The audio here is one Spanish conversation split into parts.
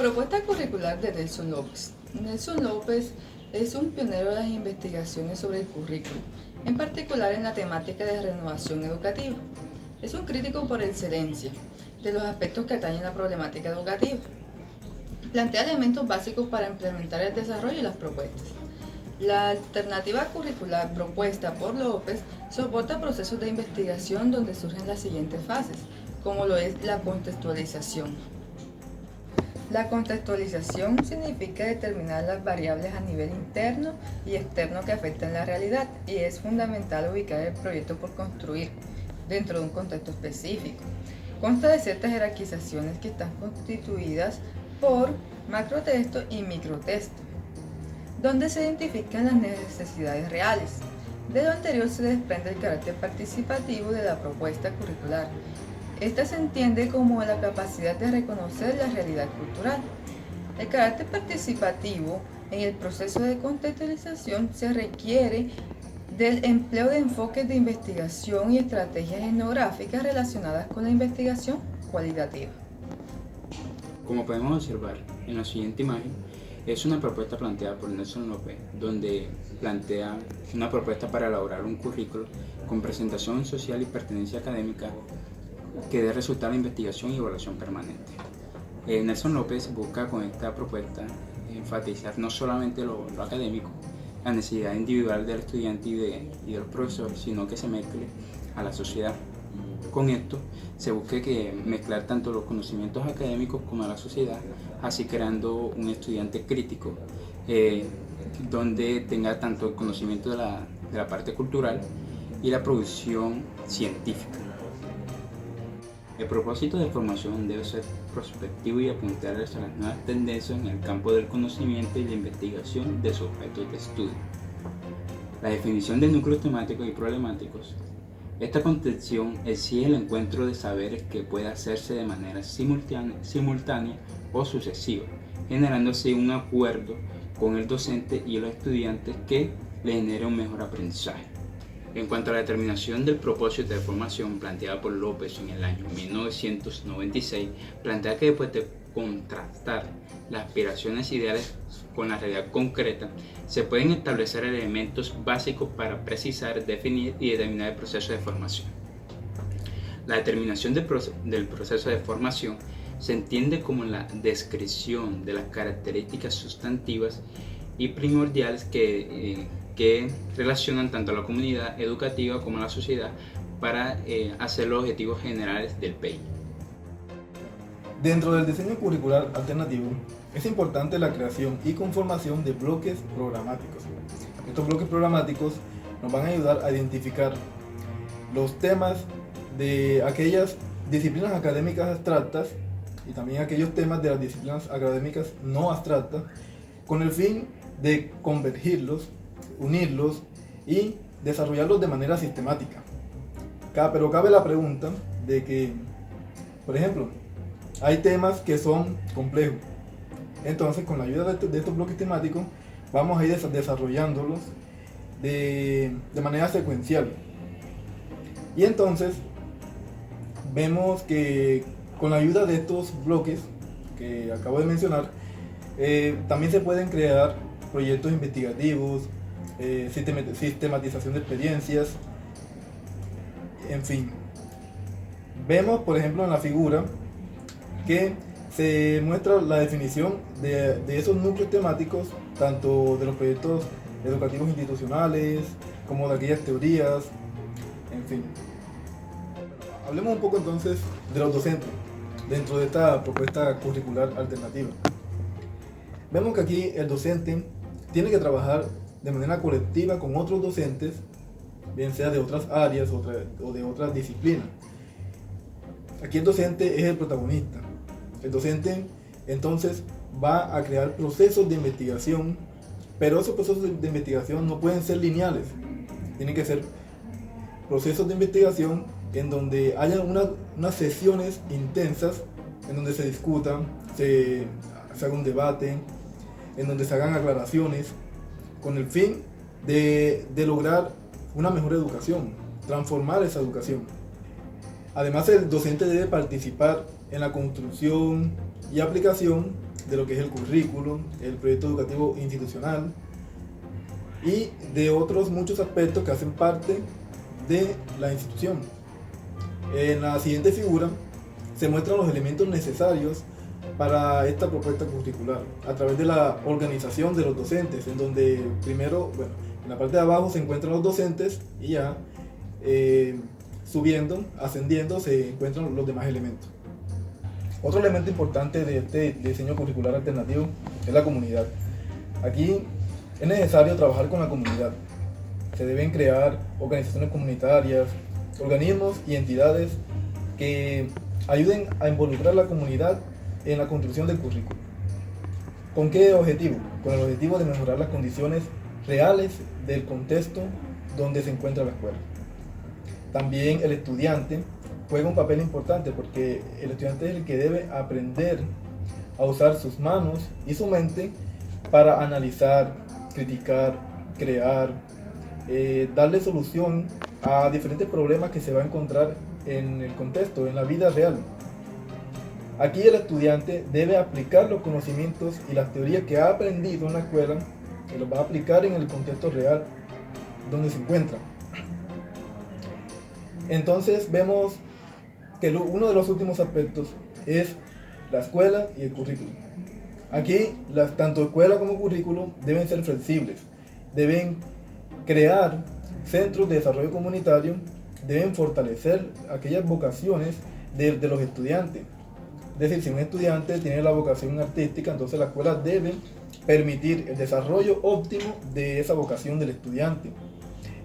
propuesta curricular de Nelson López. Nelson López es un pionero de las investigaciones sobre el currículo, en particular en la temática de renovación educativa. Es un crítico por excelencia de los aspectos que atañen a la problemática educativa. Plantea elementos básicos para implementar el desarrollo y las propuestas. La alternativa curricular propuesta por López soporta procesos de investigación donde surgen las siguientes fases, como lo es la contextualización. La contextualización significa determinar las variables a nivel interno y externo que afectan la realidad, y es fundamental ubicar el proyecto por construir dentro de un contexto específico. Consta de ciertas jerarquizaciones que están constituidas por macrotexto y microtexto, donde se identifican las necesidades reales. De lo anterior se desprende el carácter participativo de la propuesta curricular. Esta se entiende como la capacidad de reconocer la realidad cultural. El carácter participativo en el proceso de contextualización se requiere del empleo de enfoques de investigación y estrategias etnográficas relacionadas con la investigación cualitativa. Como podemos observar en la siguiente imagen, es una propuesta planteada por Nelson López, donde plantea una propuesta para elaborar un currículo con presentación social y pertenencia académica que dé resultar la investigación y evaluación permanente. Nelson López busca con esta propuesta enfatizar no solamente lo académico, la necesidad individual del estudiante y de los profesores, sino que se mezcle a la sociedad. Con esto se busca mezclar tanto los conocimientos académicos como a la sociedad, así creando un estudiante crítico, donde tenga tanto el conocimiento de la parte cultural y la producción científica. El propósito de formación debe ser prospectivo y apuntar hacia las nuevas tendencias en el campo del conocimiento y la investigación de sus objetos de estudio. La definición de núcleos temáticos y problemáticos. Esta concepción exige el encuentro de saberes que pueda hacerse de manera simultánea o sucesiva, generando así un acuerdo con el docente y los estudiantes que le genere un mejor aprendizaje. En cuanto a la determinación del propósito de formación planteada por López en el año 1996, plantea que después de contrastar las aspiraciones ideales con la realidad concreta, se pueden establecer elementos básicos para precisar, definir y determinar el proceso de formación. La determinación del proceso de formación se entiende como la descripción de las características sustantivas y primordiales que relacionan tanto a la comunidad educativa como a la sociedad para hacer los objetivos generales del PEI. Dentro del diseño curricular alternativo, es importante la creación y conformación de bloques programáticos. Estos bloques programáticos nos van a ayudar a identificar los temas de aquellas disciplinas académicas abstractas y también aquellos temas de las disciplinas académicas no abstractas, con el fin de convergirlos, unirlos y desarrollarlos de manera sistemática. Pero cabe la pregunta de que, por ejemplo, hay temas que son complejos. Entonces, con la ayuda de estos bloques temáticos, vamos a ir desarrollándolos de manera secuencial. Y entonces, vemos que con la ayuda de estos bloques que acabo de mencionar, también se pueden crear proyectos investigativos, sistematización de experiencias, en fin. Vemos, por ejemplo, en la figura que se muestra la definición de esos núcleos temáticos, tanto de los proyectos educativos institucionales como de aquellas teorías, en fin. Hablemos un poco entonces de los docentes dentro de esta propuesta curricular alternativa. Vemos que aquí el docente tiene que trabajar de manera colectiva con otros docentes, bien sea de otras áreas o de otras disciplinas. Aquí el docente es el protagonista. El docente entonces va a crear procesos de investigación, pero esos procesos de investigación no pueden ser lineales. Tienen que ser procesos de investigación en donde haya unas sesiones intensas, en donde se discutan, se haga un debate, en donde se hagan aclaraciones, con el fin de lograr una mejor educación, transformar esa educación. Además, el docente debe participar en la construcción y aplicación de lo que es el currículo, el proyecto educativo institucional y de otros muchos aspectos que hacen parte de la institución. En la siguiente figura se muestran los elementos necesarios para esta propuesta curricular a través de la organización de los docentes, en donde primero, bueno, en la parte de abajo se encuentran los docentes y ya subiendo, ascendiendo, se encuentran los demás elementos. Otro elemento importante de este diseño curricular alternativo es la comunidad. Aquí es necesario trabajar con la comunidad. Se deben crear organizaciones comunitarias, organismos y entidades que ayuden a involucrar a la comunidad en la construcción del currículo. ¿Con qué objetivo? Con el objetivo de mejorar las condiciones reales del contexto donde se encuentra la escuela. También el estudiante juega un papel importante porque el estudiante es el que debe aprender a usar sus manos y su mente para analizar, criticar, crear, darle solución a diferentes problemas que se va a encontrar en el contexto, en la vida real. Aquí el estudiante debe aplicar los conocimientos y las teorías que ha aprendido en la escuela, que los va a aplicar en el contexto real donde se encuentra. Entonces vemos que uno de los últimos aspectos es la escuela y el currículo. Aquí tanto escuela como currículo deben ser flexibles, deben crear centros de desarrollo comunitario, deben fortalecer aquellas vocaciones de los estudiantes. Es decir, si un estudiante tiene la vocación artística, entonces la escuela debe permitir el desarrollo óptimo de esa vocación del estudiante.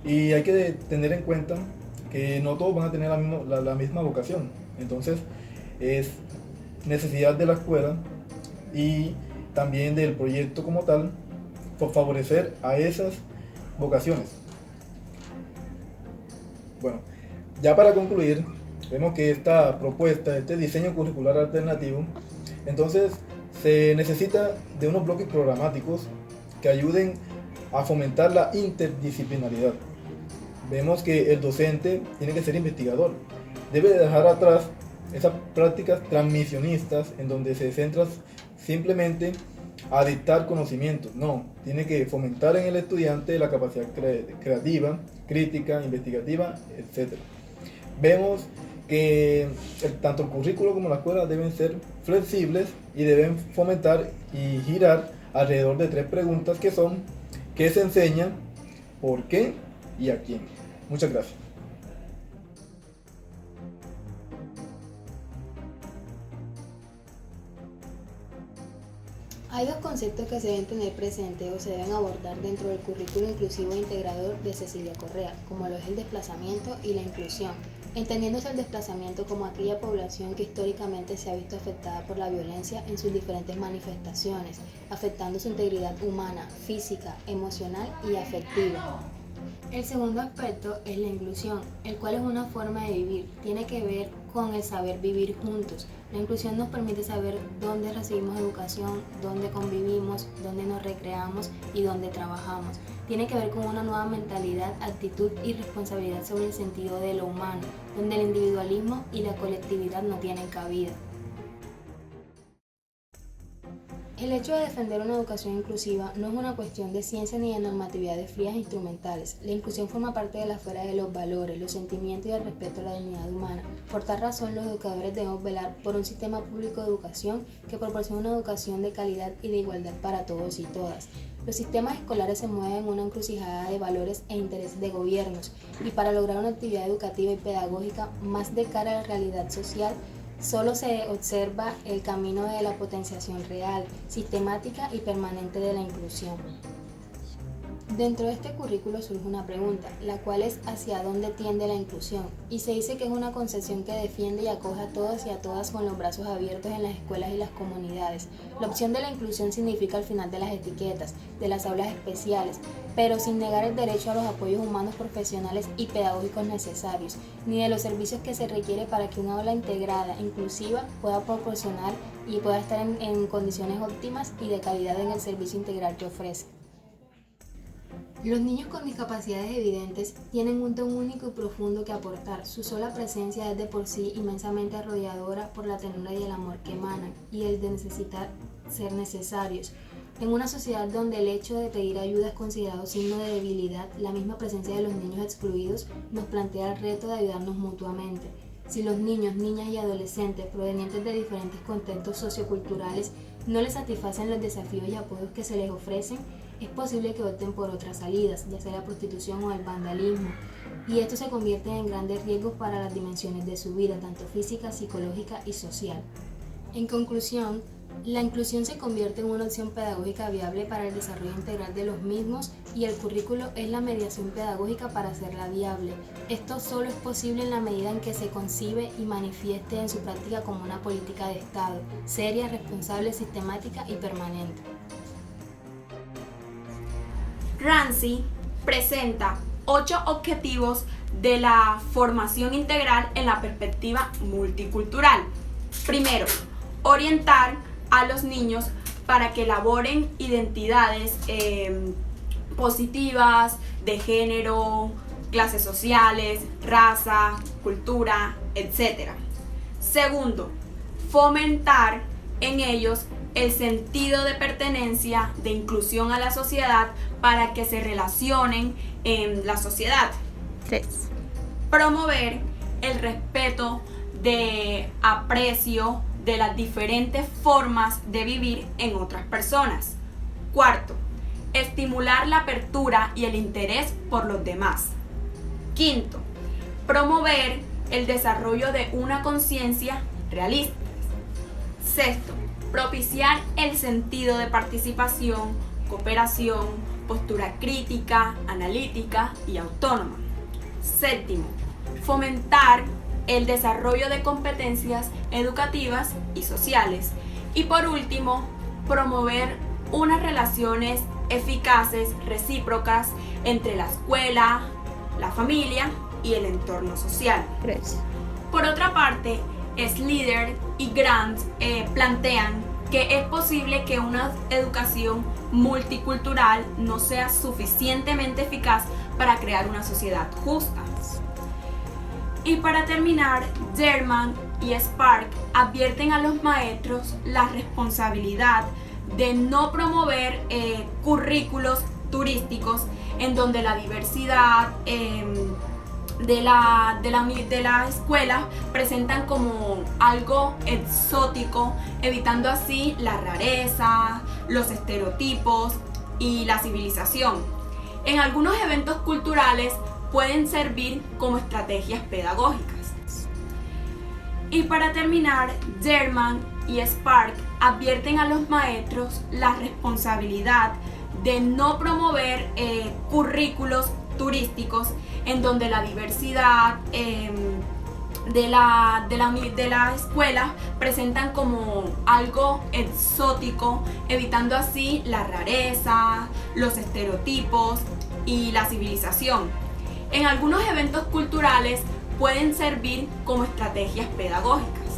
Y hay que tener en cuenta que no todos van a tener la misma vocación. Entonces es necesidad de la escuela y también del proyecto como tal por favorecer a esas vocaciones. Bueno, ya para concluir, vemos que esta propuesta, este diseño curricular alternativo, entonces se necesita de unos bloques programáticos que ayuden a fomentar la interdisciplinaridad. Vemos que el docente tiene que ser investigador, debe dejar atrás esas prácticas transmisionistas en donde se centra simplemente a dictar conocimientos. No, tiene que fomentar en el estudiante la capacidad creativa, crítica, investigativa, etc. Vemos que tanto el currículo como la escuela deben ser flexibles y deben fomentar y girar alrededor de 3 preguntas que son: ¿qué se enseña? ¿Por qué? ¿Y a quién? Muchas gracias. Hay dos conceptos que se deben tener presentes o se deben abordar dentro del currículo inclusivo e integrador de Cecilia Correa, como lo es el desplazamiento y la inclusión, entendiéndose el desplazamiento como aquella población que históricamente se ha visto afectada por la violencia en sus diferentes manifestaciones, afectando su integridad humana, física, emocional y afectiva. El segundo aspecto es la inclusión, el cual es una forma de vivir, tiene que ver con el saber vivir juntos. La inclusión nos permite saber dónde recibimos educación, dónde convivimos, dónde nos recreamos y dónde trabajamos. Tiene que ver con una nueva mentalidad, actitud y responsabilidad sobre el sentido de lo humano, donde el individualismo y la colectividad no tienen cabida. El hecho de defender una educación inclusiva no es una cuestión de ciencia ni de normatividades frías e instrumentales. La inclusión forma parte de la esfera de los valores, los sentimientos y el respeto a la dignidad humana. Por tal razón, los educadores debemos velar por un sistema público de educación que proporcione una educación de calidad y de igualdad para todos y todas. Los sistemas escolares se mueven en una encrucijada de valores e intereses de gobiernos, y para lograr una actividad educativa y pedagógica más de cara a la realidad social, solo se observa el camino de la potenciación real, sistemática y permanente de la inclusión. Dentro de este currículo surge una pregunta, la cual es ¿hacia dónde tiende la inclusión? Y se dice que es una concepción que defiende y acoge a todos y a todas con los brazos abiertos en las escuelas y las comunidades. La opción de la inclusión significa el final de las etiquetas, de las aulas especiales, pero sin negar el derecho a los apoyos humanos profesionales y pedagógicos necesarios, ni de los servicios que se requiere para que una aula integrada, inclusiva, pueda proporcionar y pueda estar en condiciones óptimas y de calidad en el servicio integral que ofrece. Los niños con discapacidades evidentes tienen un don único y profundo que aportar. Su sola presencia es de por sí inmensamente arrolladora por la ternura y el amor que emanan, y el de necesitar ser necesarios. En una sociedad donde el hecho de pedir ayuda es considerado signo de debilidad, la misma presencia de los niños excluidos nos plantea el reto de ayudarnos mutuamente. Si los niños, niñas y adolescentes provenientes de diferentes contextos socioculturales no les satisfacen los desafíos y apoyos que se les ofrecen, es posible que opten por otras salidas, ya sea la prostitución o el vandalismo, y esto se convierte en grandes riesgos para las dimensiones de su vida, tanto física, psicológica y social. En conclusión, la inclusión se convierte en una opción pedagógica viable para el desarrollo integral de los mismos y el currículo es la mediación pedagógica para hacerla viable. Esto solo es posible en la medida en que se concibe y manifieste en su práctica como una política de Estado, seria, responsable, sistemática y permanente. Ramsey presenta 8 objetivos de la formación integral en la perspectiva multicultural. Primero, orientar a los niños para que elaboren identidades positivas de género, clases sociales, raza, cultura, etc. Segundo, fomentar en ellos el sentido de pertenencia, de inclusión a la sociedad para que se relacionen en la sociedad. 3. Promover el respeto de aprecio de las diferentes formas de vivir en otras personas. Cuarto, estimular la apertura y el interés por los demás. Quinto, promover el desarrollo de una conciencia realista. Sexto, propiciar el sentido de participación, cooperación, postura crítica, analítica y autónoma. Séptimo, fomentar el desarrollo de competencias educativas y sociales. Y por último, promover unas relaciones eficaces, recíprocas, entre la escuela, la familia y el entorno social. 3. Por otra parte, Slider y Grant plantean que es posible que una educación multicultural no sea suficientemente eficaz para crear una sociedad justa. Y para terminar, German y Spark advierten a los maestros la responsabilidad de no promover currículos turísticos en donde la diversidad de la escuela presentan como algo exótico, evitando así la rareza, los estereotipos y la civilización. En algunos eventos culturales pueden servir como estrategias pedagógicas. Y para terminar, German y Spark advierten a los maestros la responsabilidad de no promover currículos turísticos en donde la diversidad de la escuela presentan como algo exótico, evitando así la rareza, los estereotipos y la civilización. En algunos eventos culturales pueden servir como estrategias pedagógicas.